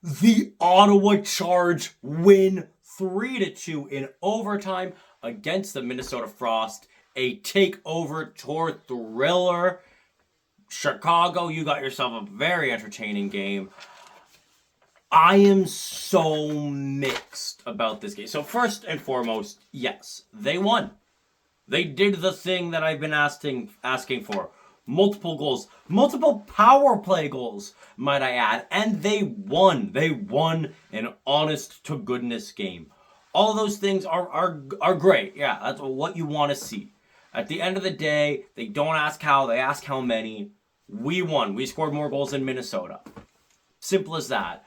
The Ottawa Charge win 3-2 in overtime against the Minnesota Frost. A Takeover Tour thriller. Chicago, you got yourself a very entertaining game. I am so mixed about this game. So first and foremost, yes, they won. They did the thing that I've been asking for. Multiple goals, multiple power play goals, might I add, and they won. They won an honest to goodness game. All those things are great. Yeah, that's what you want to see. At the end of the day, they don't ask how, they ask how many. We won. We scored more goals than Minnesota. Simple as that.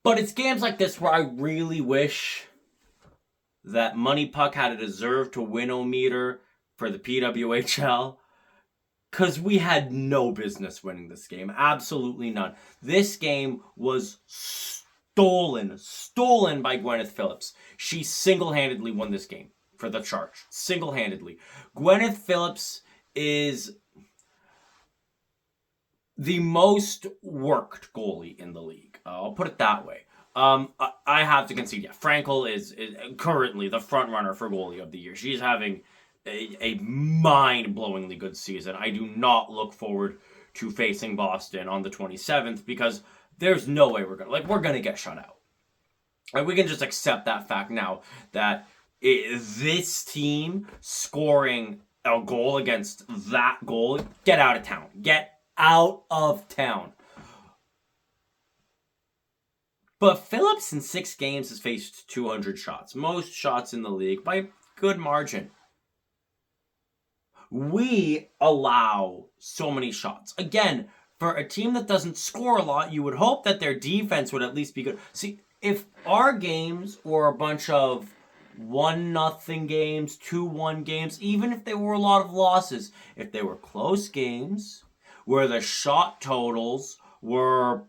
But it's games like this where I really wish that Money Puck had a deserve to win-o-meter for the PWHL, because we had no business winning this game. Absolutely none. This game was stolen by Gwyneth Phillips. She single-handedly won this game for the Charge. Single-handedly. Gwyneth Phillips is the most worked goalie in the league. I'll put it that way. I have to concede, yeah, Frankel is currently the front runner for goalie of the year. She's having a mind-blowingly good season. I do not look forward to facing Boston on the 27th because there's no way we're gonna get shut out. And we can just accept that fact now that this team scoring a goal against that goal, get out of town. Get out of town. But Phillips in 6 games has faced 200 shots. Most shots in the league by good margin. We allow so many shots. Again, for a team that doesn't score a lot, you would hope that their defense would at least be good. See, if our games were a bunch of 1-0 games, 2-1 games, even if they were a lot of losses, if they were close games where the shot totals were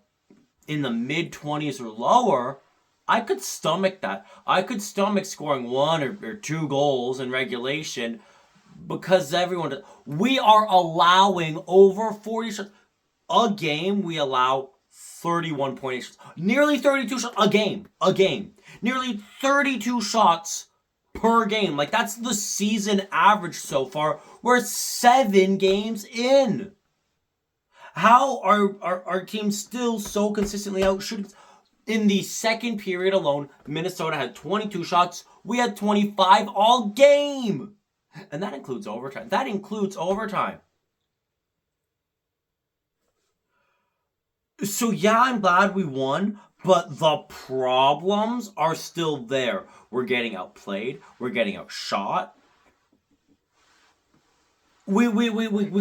in the mid-20s or lower, I could stomach that. I could stomach scoring 1 or 2 goals in regulation because everyone... We are allowing over 40 shots. A game, we allow 31.8 shots. Nearly 32 shots a game. A game. Nearly 32 shots per game. Like, that's the season average so far. We're 7 games in. How are our teams still so consistently out shooting? In the second period alone, Minnesota had 22 shots. We had 25 all game. And that includes overtime. So yeah, I'm glad we won, but the problems are still there. We're getting outplayed. We're getting outshot. We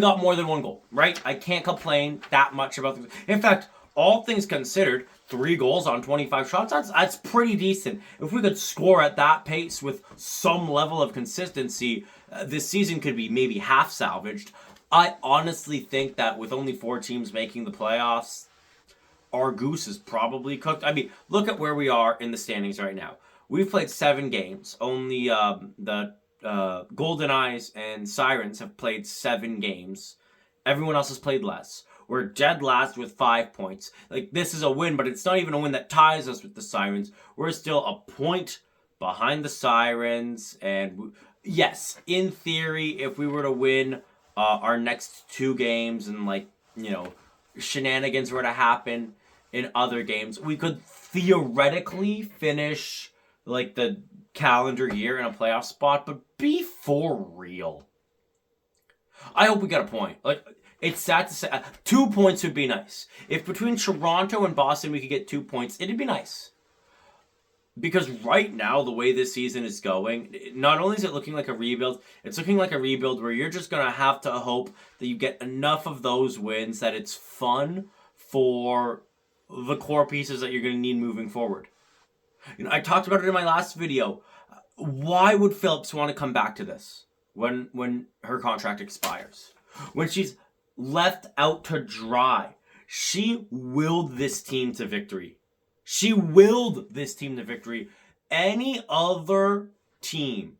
got more than 1 goal, right? I can't complain that much about things. In fact, all things considered, 3 goals on 25 shots, that's pretty decent. If we could score at that pace with some level of consistency, this season could be maybe half salvaged. I honestly think that with only 4 teams making the playoffs, our goose is probably cooked. I mean, look at where we are in the standings right now. We've played 7 games. Only the Golden Eyes and Sirens have played 7 games. Everyone else has played less. We're dead last with 5 points. Like, this is a win, but it's not even a win that ties us with the Sirens. We're still a point behind the Sirens. And yes, in theory, if we were to win our next 2 games and, like, you know, shenanigans were to happen in other games, we could theoretically finish, like, the calendar year in a playoff spot, but be for real. I hope we get a point. Like, it's sad to say, 2 points would be nice. If between Toronto and Boston we could get 2 points, it'd be nice. Because right now, the way this season is going, not only is it looking like a rebuild, it's looking like a rebuild where you're just going to have to hope that you get enough of those wins that it's fun for the core pieces that you're going to need moving forward. You know, I talked about it in my last video. Why would Phillips want to come back to this when her contract expires? When she's left out to dry. She willed this team to victory. Any other team,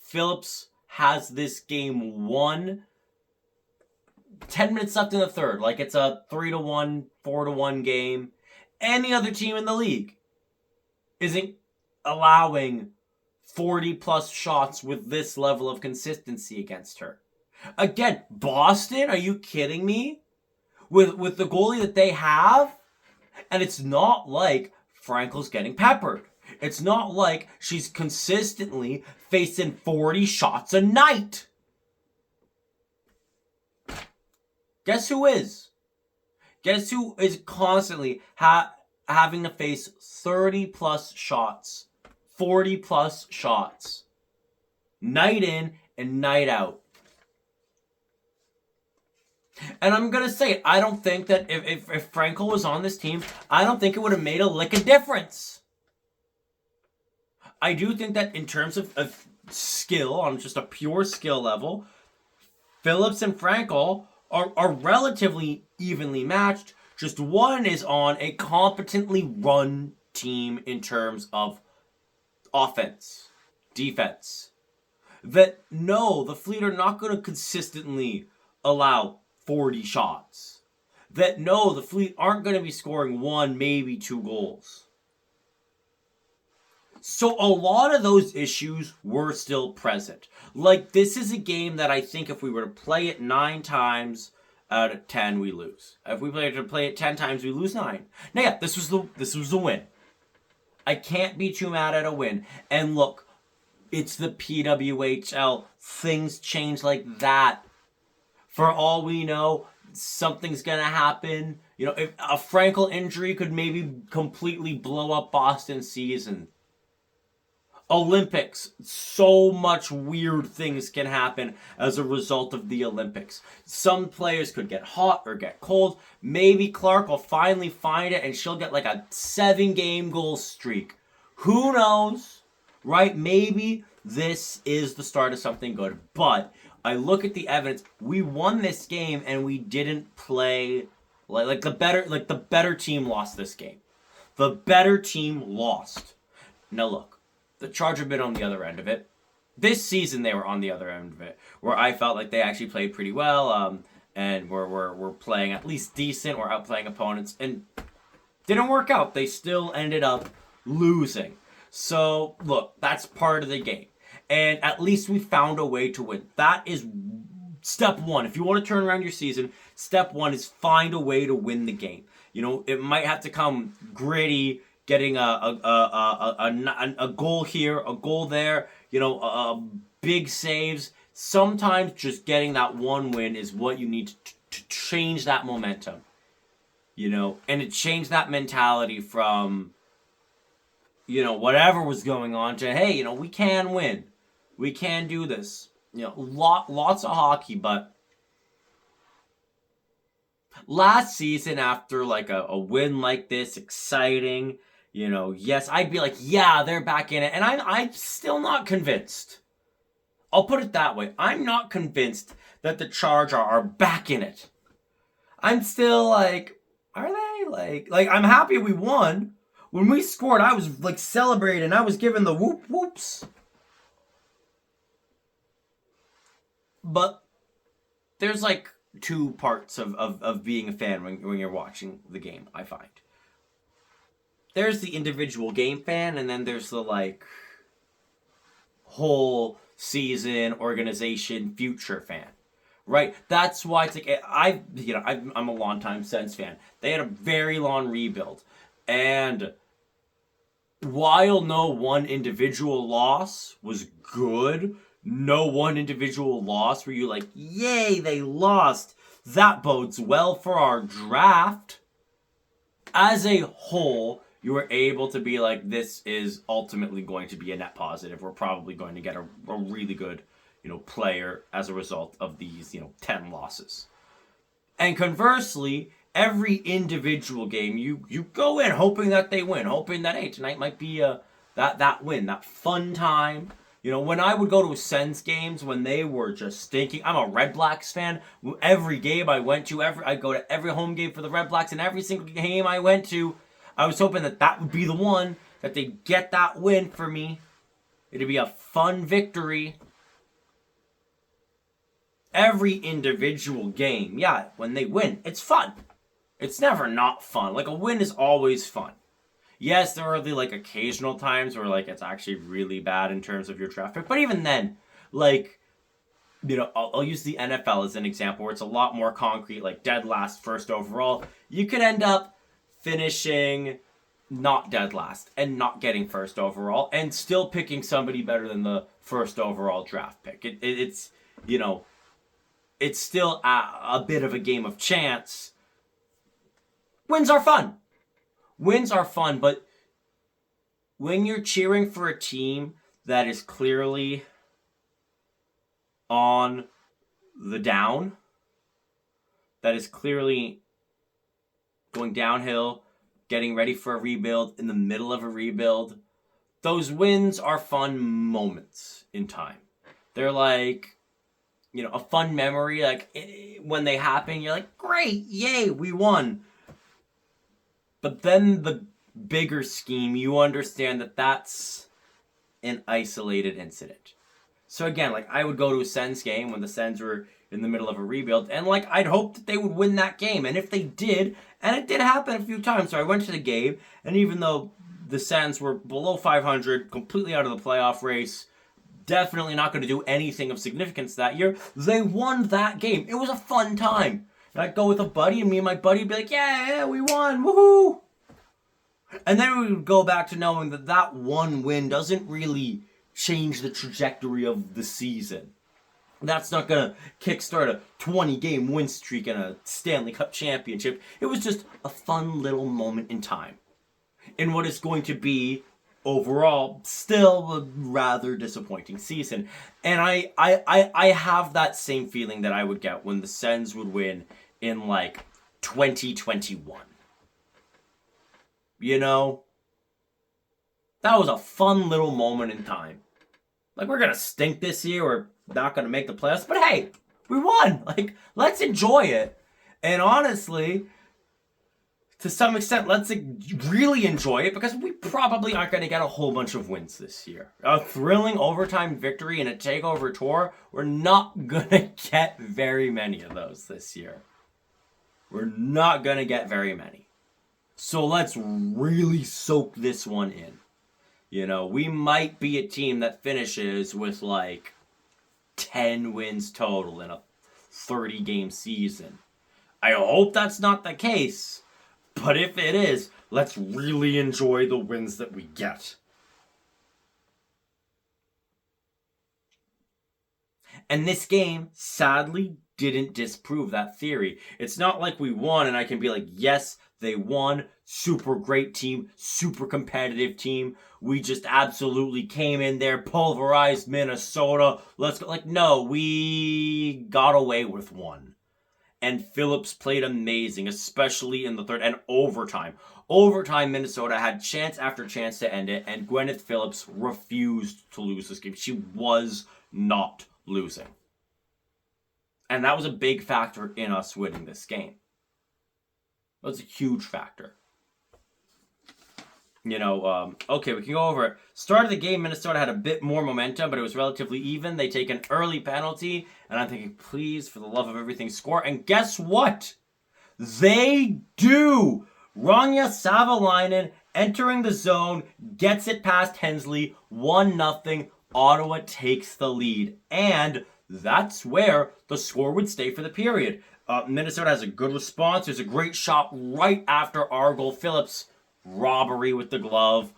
Phillips has this game won 10 minutes left in the third, like it's a 3-1, 4-1 game. Any other team in the league isn't allowing 40 plus shots with this level of consistency against her. Again, Boston, are you kidding me? With the goalie that they have? And it's not like Frankel's getting peppered. It's not like she's consistently facing 40 shots a night. Guess who is? Guess who is constantly having to face 30 plus shots, 40 plus shots, night in and night out. And I'm going to say it, I don't think that if Frankel was on this team, I don't think it would have made a lick of difference. I do think that in terms of skill, on just a pure skill level, Phillips and Frankel are relatively evenly matched. Just one is on a competently run team in terms of offense, defense. That no, the Fleet are not going to consistently allow 40 shots. That no, the Fleet aren't going to be scoring 1, maybe 2 goals. So a lot of those issues were still present. Like, this is a game that I think if we were to play it 9 times out of 10, we lose. If we were to play it 10 times, we lose 9. Now, yeah, this was the win. I can't be too mad at a win. And look, it's the PWHL. Things change like that. For all we know, something's going to happen. You know, if a Frankel injury could maybe completely blow up Boston's season. Olympics, so much weird things can happen as a result of the Olympics. Some players could get hot or get cold. Maybe Clark will finally find it and she'll get like a 7-game goal streak. Who knows, right? Maybe this is the start of something good. But I look at the evidence. We won this game and we didn't play like the better team lost this game. The better team lost. Now look. The Charge have been on the other end of it. This season they were on the other end of it, where I felt like they actually played pretty well, and were playing at least decent, or outplaying opponents, and didn't work out. They still ended up losing. So look, that's part of the game, and at least we found a way to win. That is step one. If you want to turn around your season, step one is find a way to win the game. You know, it might have to come gritty. Getting a goal here, a goal there, you know, big saves. Sometimes just getting that one win is what you need to change that momentum, you know, and to change that mentality from, you know, whatever was going on to, hey, you know, we can win. We can do this. You know, lots of hockey, but last season after like a win like this, exciting, you know, yes, I'd be like, yeah, they're back in it. And I'm still not convinced. I'll put it that way. I'm not convinced that the Charge are back in it. I'm still like, are they? Like I'm happy we won. When we scored, I was like celebrating. I was giving the whoop whoops. But there's like 2 parts of being a fan when you're watching the game, I find. There's the individual game fan, and then there's the, like, whole season, organization, future fan. Right? That's why it's like, I'm a longtime Sens fan. They had a very long rebuild. And while no one individual loss was good, no one individual loss where you're like, yay, they lost. That bodes well for our draft. As a whole, you were able to be like, this is ultimately going to be a net positive. We're probably going to get a really good, you know, player as a result of these, you know, 10 losses. And conversely, every individual game, you go in hoping that they win, hoping that, hey, tonight might be that win, that fun time. You know, when I would go to Sens games, when they were just stinking, I'm a Red Blacks fan. Every game I went to, I go to every home game for the Red Blacks, and every single game I went to, I was hoping that would be the one, that they'd get that win for me. It'd be a fun victory. every individual game, yeah, when they win, it's fun. It's never not fun. Like, a win is always fun. Yes, there are the, like, occasional times where, like, it's actually really bad in terms of your draft pick. But even then, like, you know, I'll use the NFL as an example where it's a lot more concrete, like dead last, first overall. You could end up finishing not dead last and not getting first overall and still picking somebody better than the first overall draft pick. It's, you know, it's still a bit of a game of chance. Wins are fun. Wins are fun, but when you're cheering for a team that is clearly on the down, that is clearly going downhill, getting ready for a rebuild, in the middle of a rebuild, those wins are fun moments in time. They're like, you know, a fun memory. Like, when they happen, you're like, great, yay, we won. But then the bigger scheme, you understand that that's an isolated incident. So again, like, I would go to a Sens game when the Sens were in the middle of a rebuild, and, like, I'd hope that they would win that game. And if they did, and it did happen a few times, so I went to the game, and even though the Sens were below 500, completely out of the playoff race, definitely not going to do anything of significance that year, they won that game. It was a fun time. And I'd go with a buddy, and me and my buddy would be like, yeah, we won, woohoo! And then we would go back to knowing that that one win doesn't really change the trajectory of the season. That's not going to kickstart a 20-game win streak and a Stanley Cup championship. It was just a fun little moment in time in what is going to be, overall, still a rather disappointing season. And I have that same feeling that I would get when the Sens would win in, like, 2021. You know? That was a fun little moment in time. Like, we're gonna stink this year, we're not gonna make the playoffs, but hey, we won! Like, let's enjoy it. And honestly, to some extent, let's really enjoy it, because we probably aren't gonna get a whole bunch of wins this year. A thrilling overtime victory in a Takeover Tour, we're not gonna get very many of those this year. We're not gonna get very many. So let's really soak this one in. You know, we might be a team that finishes with, like, 10 wins total in a 30-game season. I hope that's not the case, but if it is, let's really enjoy the wins that we get. And this game, sadly, didn't disprove that theory. It's not like we won and I can be like, yes, they won, super great team, super competitive team. We just absolutely came in there, pulverized Minnesota. Let's go. Like, no, we got away with one. And Phillips played amazing, especially in the third and overtime. Overtime, Minnesota had chance after chance to end it, and Gwyneth Phillips refused to lose this game. She was not losing. And that was a big factor in us winning this game. That was a huge factor. You know, okay, we can go over it. Start of the game, Minnesota had a bit more momentum, but it was relatively even. They take an early penalty, and I'm thinking, please, for the love of everything, score. And guess what? They do! Ranja Savalainen entering the zone, gets it past Hensley, 1-0. Ottawa takes the lead. And that's where the score would stay for the period. Minnesota has a good response. There's a great shot right after our goal. Phillips, robbery with the glove.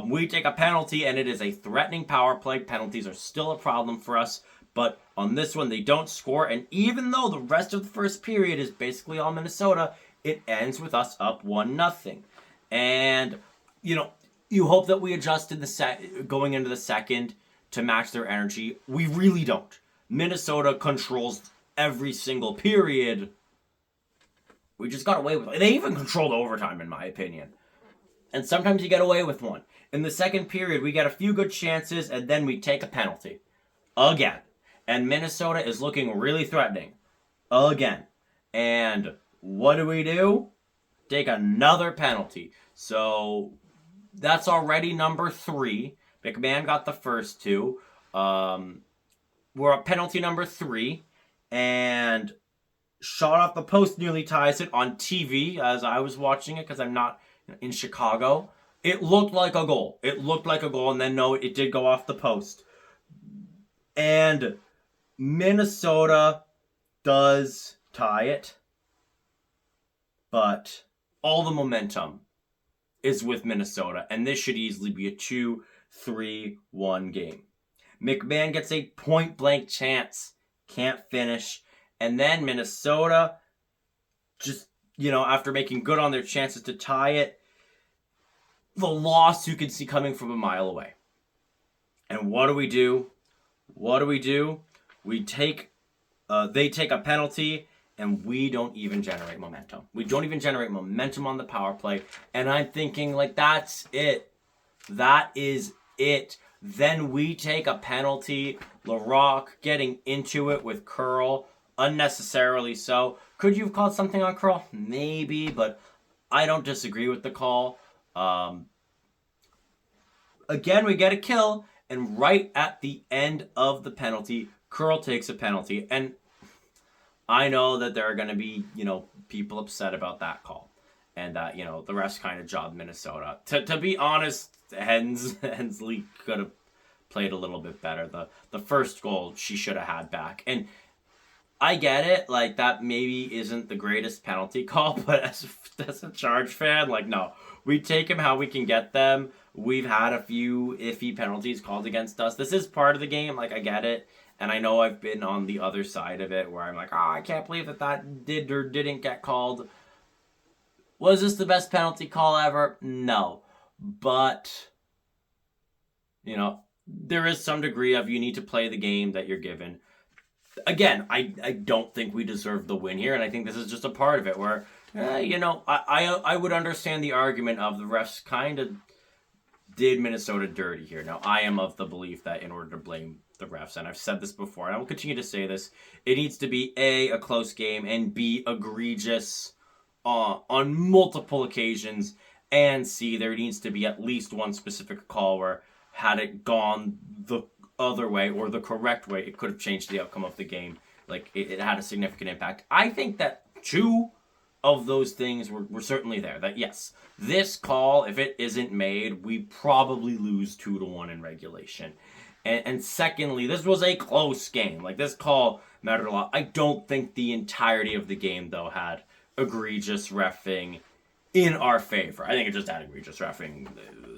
We take a penalty, and it is a threatening power play. Penalties are still a problem for us. But on this one, they don't score. And even though the rest of the first period is basically all Minnesota, it ends with us up 1-0. And, you know, you hope that we adjusted going into the second to match their energy. We really don't. Minnesota controls every single period. We just got away with it. They even controlled overtime, in my opinion. And sometimes you get away with one. In the second period, we get a few good chances, and then we take a penalty. Again. And Minnesota is looking really threatening. Again. And what do? Take another penalty. So that's already number 3. McMahon got the first 2. We're at penalty number 3. and shot off the post, nearly ties it on TV as I was watching it because I'm not in Chicago. It looked like a goal. And then no, it did go off the post. And Minnesota does tie it, but all the momentum is with Minnesota, and this should easily be a 2-3-1 game. McMahon gets a point-blank chance, can't finish, and then Minnesota, just, after making good on their chances to tie it, the loss you can see coming from a mile away. And what do? We take, they take a penalty, and we don't even generate momentum. We don't even generate momentum on the power play. And I'm thinking, that's it. That is it. Then we take a penalty. LaRock getting into it with Curl, unnecessarily so. Could you have called something on Curl? Maybe, but I don't disagree with the call. Again, we get a kill, and right at the end of the penalty, Curl takes a penalty. And I know that there are going to be, people upset about that call. And that, the refs kind of jobbed Minnesota. To be honest, Hensley could have played a little bit better. The first goal she should have had back. And I get it, that maybe isn't the greatest penalty call, but as a Charge fan, no. We take them how we can get them. We've had a few iffy penalties called against us. This is part of the game, I get it. And I know I've been on the other side of it where I'm I can't believe that did or didn't get called. Was this the best penalty call ever? No. But, there is some degree of you need to play the game that you're given. Again, I don't think we deserve the win here, and I think this is just a part of it where, I would understand the argument of the refs kind of did Minnesota dirty here. Now, I am of the belief that in order to blame the refs, and I've said this before, and I will continue to say this, it needs to be A, close game, and B, egregious on multiple occasions, and C, there needs to be at least one specific call where had it gone the other way or the correct way, it could have changed the outcome of the game. It had a significant impact. I think that two of those things were certainly there. That yes, this call, if it isn't made, we probably lose 2-1 in regulation. And secondly, this was a close game. This call mattered a lot. I don't think the entirety of the game, though, had egregious reffing in our favor. I think it just had egregious reffing.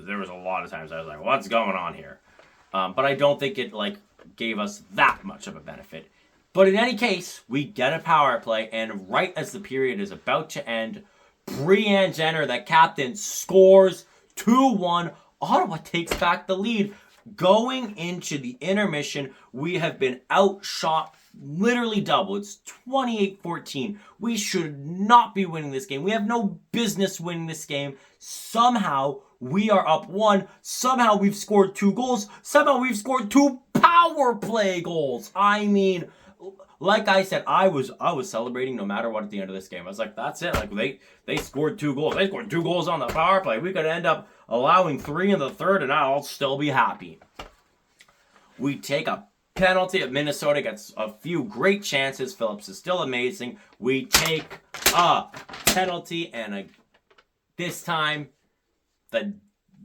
There was a lot of times I was what's going on here? But I don't think it, gave us that much of a benefit. But in any case, we get a power play, and right as the period is about to end, Brianne Jenner, the captain, scores 2-1. Ottawa takes back the lead. Going into the intermission, we have been outshot literally double. It's 28-14. We should not be winning this game. We have no business winning this game. Somehow, we are up 1. Somehow, we've scored 2 goals. Somehow, we've scored 2 power play goals. I mean, like I said, I was celebrating no matter what at the end of this game. I was that's it. They scored 2 goals. They scored 2 goals on the power play. We could end up allowing 3 in the third, and I'll still be happy. We take a penalty. Minnesota gets a few great chances. Phillips is still amazing. We take a penalty, and this time,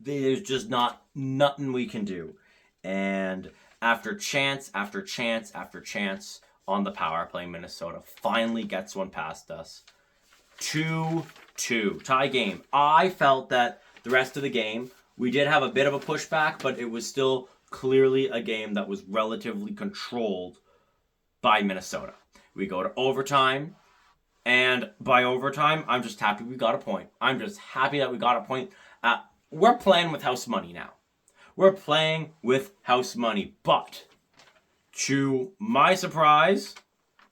there's just nothing we can do. And after chance after chance after chance on the power play, Minnesota finally gets one past us. 2-2. Tie game. I felt that the rest of the game, we did have a bit of a pushback, but it was still clearly a game that was relatively controlled by Minnesota. We go to overtime, and by overtime, I'm just happy we got a point. I'm just happy that we got a point. We're playing with house money now. We're playing with house money, but to my surprise,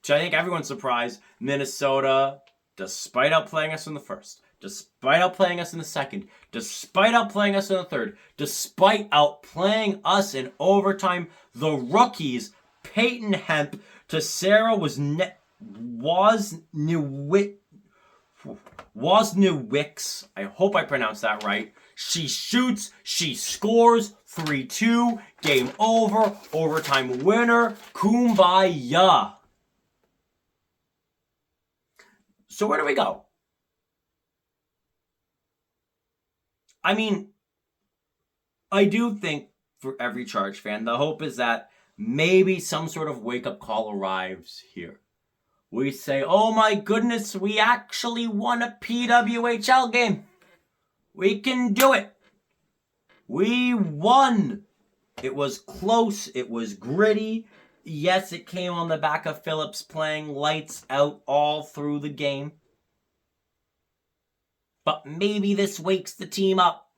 to I think everyone's surprise, Minnesota, despite outplaying us in the first, despite outplaying us in the second, despite outplaying us in the third, despite outplaying us in overtime, the rookies, Peyton Hemp to Sarah Wozniewicz, I hope I pronounced that right. She shoots, she scores, 3-2, game over, overtime winner, kumbaya. So where do we go? I mean, I do think for every Charge fan, the hope is that maybe some sort of wake-up call arrives here. We say, oh my goodness, we actually won a PWHL game. We can do it. We won. It was close. It was gritty. Yes, it came on the back of Phillips playing lights out all through the game. But maybe this wakes the team up.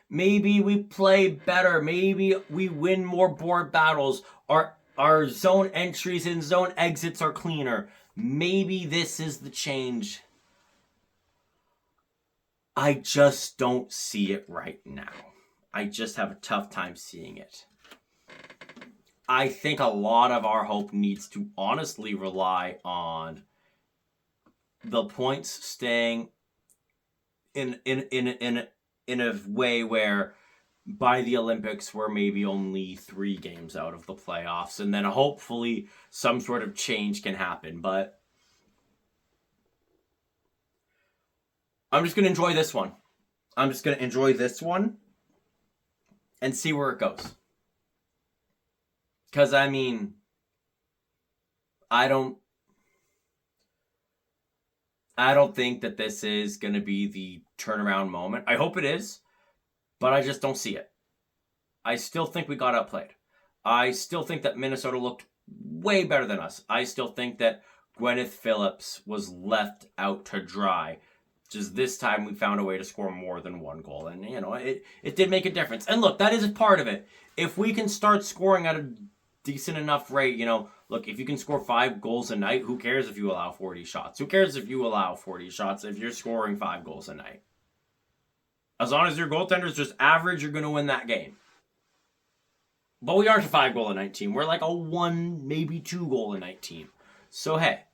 Maybe we play better. Maybe we win more board battles. Our zone entries and zone exits are cleaner. Maybe this is the change. I just don't see it right now. I just have a tough time seeing it. I think a lot of our hope needs to honestly rely on the points staying in a way where by the Olympics we're maybe only 3 games out of the playoffs, and then hopefully some sort of change can happen. But I'm just going to enjoy this one. I'm just going to enjoy this one and see where it goes. Because, I mean, I don't think that this is going to be the turnaround moment. I hope it is, but I just don't see it. I still think we got outplayed. I still think that Minnesota looked way better than us. I still think that Gwyneth Phillips was left out to dry. Just this time we found a way to score more than 1 goal. And, you know, it did make a difference. And look, that is a part of it. If we can start scoring at a decent enough rate, you know, look, if you can score 5 goals a night, who cares if you allow 40 shots? Who cares if you allow 40 shots if you're scoring 5 goals a night? As long as your goaltender's just average, you're going to win that game. But we aren't a 5-goal-a-night team. We're like a 1, maybe 2-goal-a-night team. So, hey,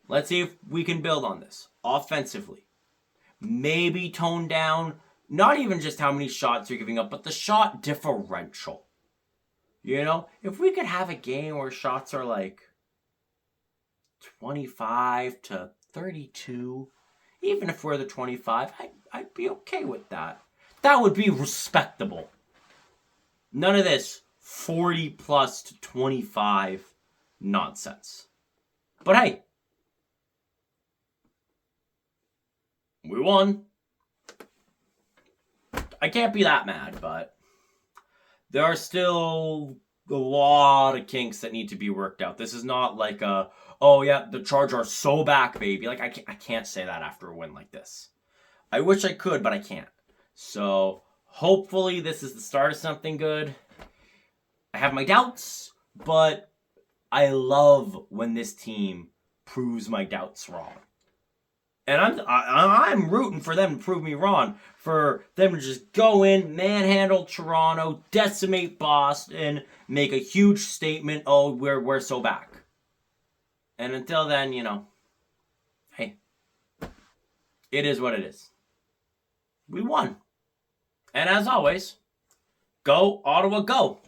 let's see if we can build on this offensively. Maybe tone down, not even just how many shots you're giving up, but the shot differential. You know, if we could have a game where shots are like 25 to 32, even if we're the 25, I'd be okay with that. That would be respectable. None of this 40 plus to 25 nonsense. But hey, we won. I can't be that mad, but there are still a lot of kinks that need to be worked out. This is not like oh yeah, the Charge are so back, baby. Like, I can't say that after a win like this. I wish I could, but I can't. So, hopefully this is the start of something good. I have my doubts, but I love when this team proves my doubts wrong. And I'm rooting for them to prove me wrong. For them to just go in, manhandle Toronto, decimate Boston, make a huge statement, oh, we're so back. And until then, you know, hey, it is what it is. We won. And as always, go Ottawa, go!